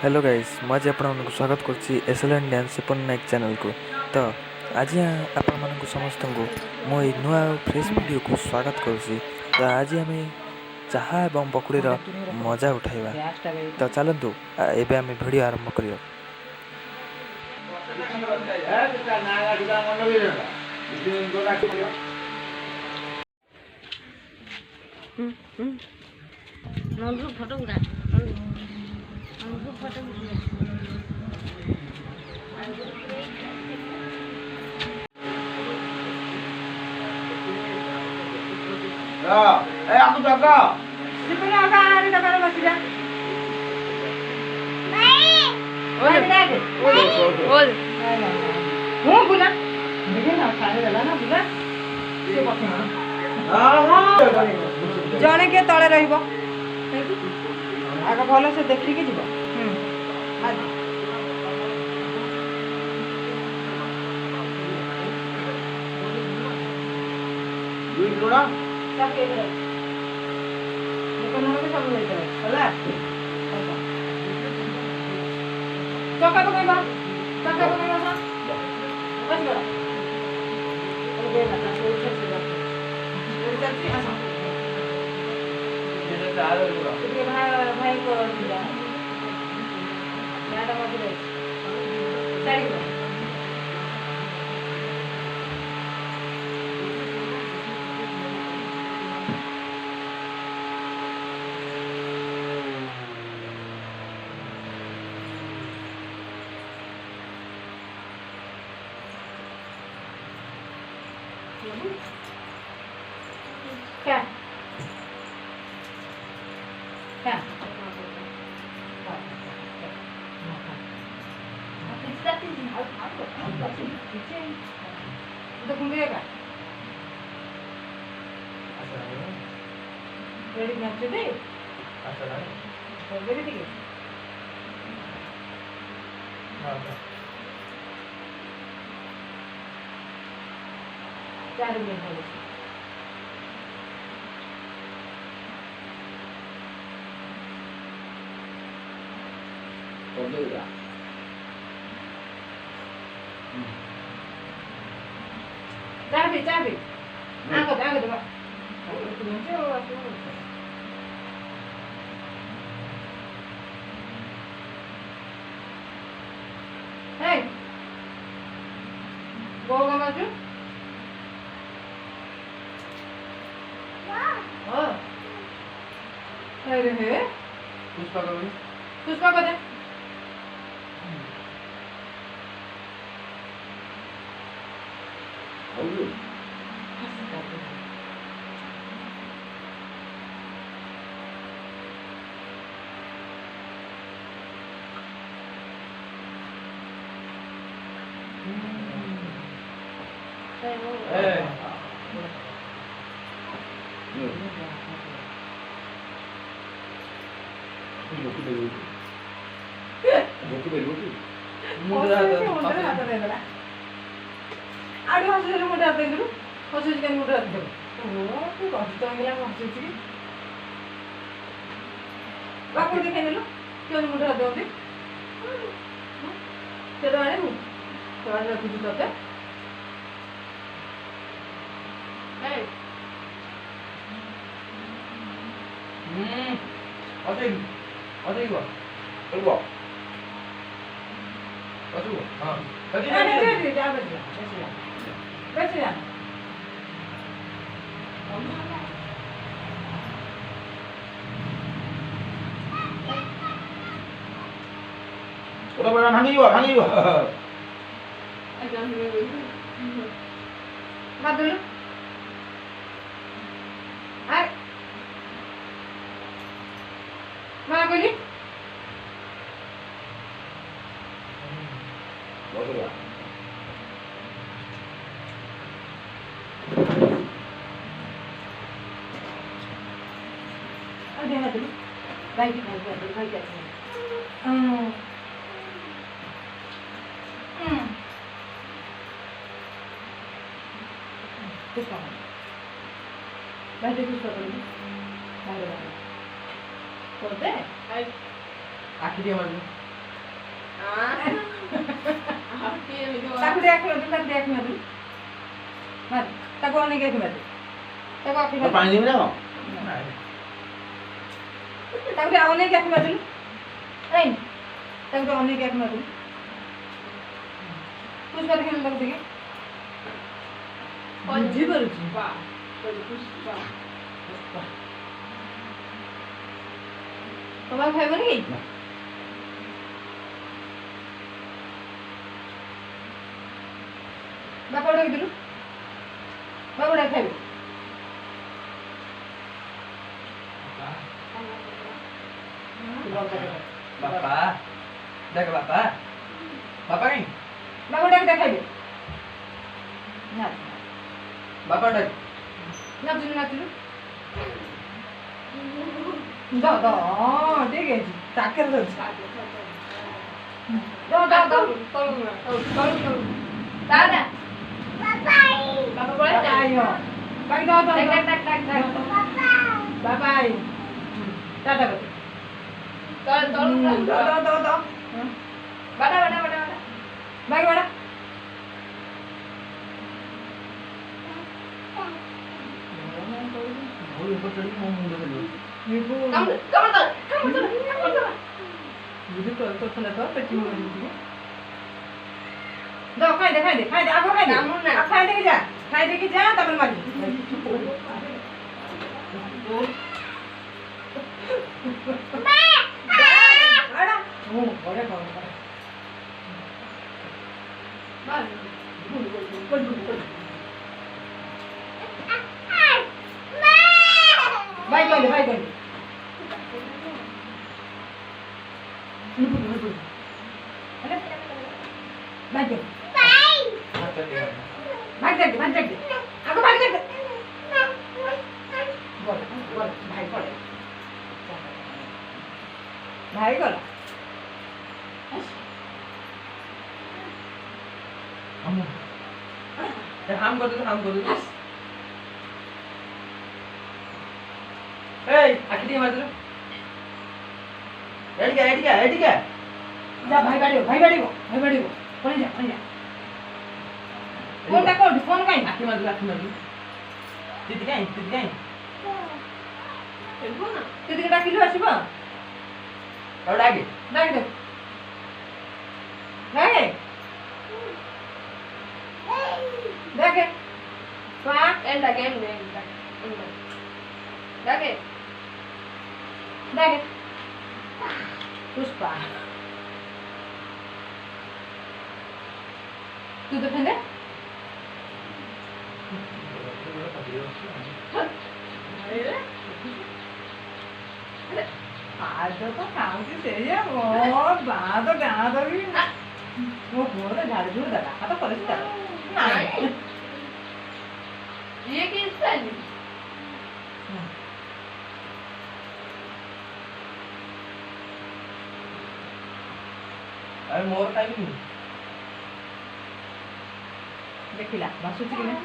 Hello guys मुझे आपको स्वागत करुच्ची एसएलएन डांस सिपन नायक चैनल को। तो आज आपण समस्त को मो नुआ फ्रेश वीडियो को स्वागत करुच्ची। तो आज आम चाहा एवं पकुड़ीर मजा उठाइबा। तो चलतु एबे आम वीडियो आरंभ करिया। फोटो उड़ा photo aku jaga. Sipena apa hari dah kalau masih dah. Baik. Ol dah. Ol. Mau bulan? Ini nak saya dah na bulan. जड़े के तले रही आगे भल से देखिकी जीव चका पकड़ा चका पकड़ा भाई को क्या क्या itu kumpulnya kan? Ready ngaji deh? Asalnya? Ready tiga? Cari yang halus. Kode udah. Cabe. Angkat Pak. Hei. Bawa maju. Oh. Hei. Puspa kau deh. आड़ू हस मुझे हाथ देलु हस मुझे हाथ देलु तू कष्ट हस बापू देखे नेलु क्यों मुझे हाथ दे चलो आने तो आज रखी तोते 어디 이거? 이거. 가지고. 아. 가지. 아버지. 배치야. 오라버란 항이 와. Madul. Ay. Mana ko ni? 어디야? Ada Madul. Baik. Puspa. Baik puspa ko ni. Baik. Kote? Akhirnya maju. ତାକୁ ଦେଖ ମାର ତାକୁ ଅନେଇକି ଦେଖ ମାର ତାକୁ ଆଖି ମାର ପାଣି ଦେବି ନା କଣ? ତାକୁ ଟିକେ ଅନେଇକି ଆଖି ମାରିଦେଲୁ ଏଇ ତାକୁ ଟିକେ ଅନେଇକି ଆଖି ମାରିଦେଲୁ ପୁଷ୍ପା ଦେଖିଲୁ ତାକୁ ଟିକେ ବୁଝିପାରୁଛି ତମେ ଖାଇବନି କି ବାପା ଡାକିଦେଲୁ ବାପା ଡାକି ଖାଇବୁ ବାପା ଦେଖ ବାପା ବାପା କାଇଁ ବାପା ଡାକି ଖାଇବେ ବାପା ଡାକ ନାଚୁଲୁ ନାଚୁଲୁ ଠିକ ଅଛି ଚାକେର ଧରୁଛି ଦାଦା ବାପା ପଳେଇ ଯାଅ ବାକି দাও দাও টাক টাক টাক বাবা আই টাটা করো চল চল দাও দাও দাও বাড়া বাড়া বাড়া বাড়া বাকি বাড়া কাম কাম দাও বুঝি তো তো চলে তো পেটি মরে দিবি দাও খাই দে আগো খাই দে খাই দেখে যা তারপর মারি ভাই কইলে ভাই কইলে ভাই কইলে ভাগ দেখ আগো ভাগ দেখ বল বল ভাই পড়ে ভাই গলা হাম করে দে এই আখি দিয়ে মার দিল এদিকে যা ভাই বাড়িও কোনে যা কোনটা কোন কাই আখি মার দিল দিদি কাই এলবো না তুই ডাকিলু আসিব আর ডাকে ডাক দে দেখে পা এন্ডা গেম দেখে পুষ্পা তুই তো ফেলে आज तो काम की सही है और बात और डांस और भी वो बोल झाड़ झूड़ दला आ तो कॉलेज चला नहीं ये किसका है अरे मोर टाइम देखिला बासुची की नाही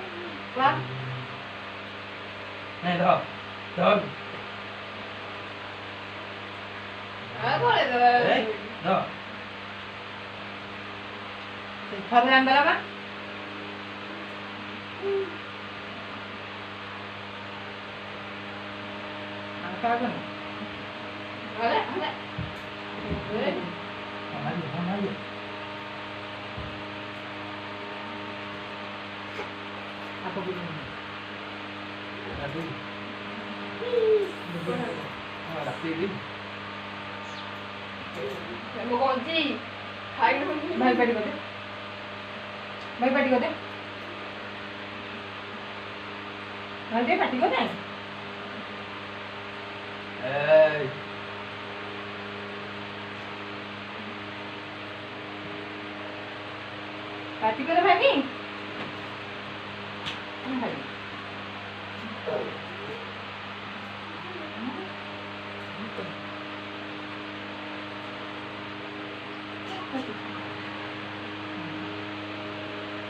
वा नाही धर थोड़े अंदर आवा angka kan ada apa begini mau kunci hai भाई बैठ गए भाई बैठ गए nanti बैठ गए Hey. बैठ गए भाई नहीं भाई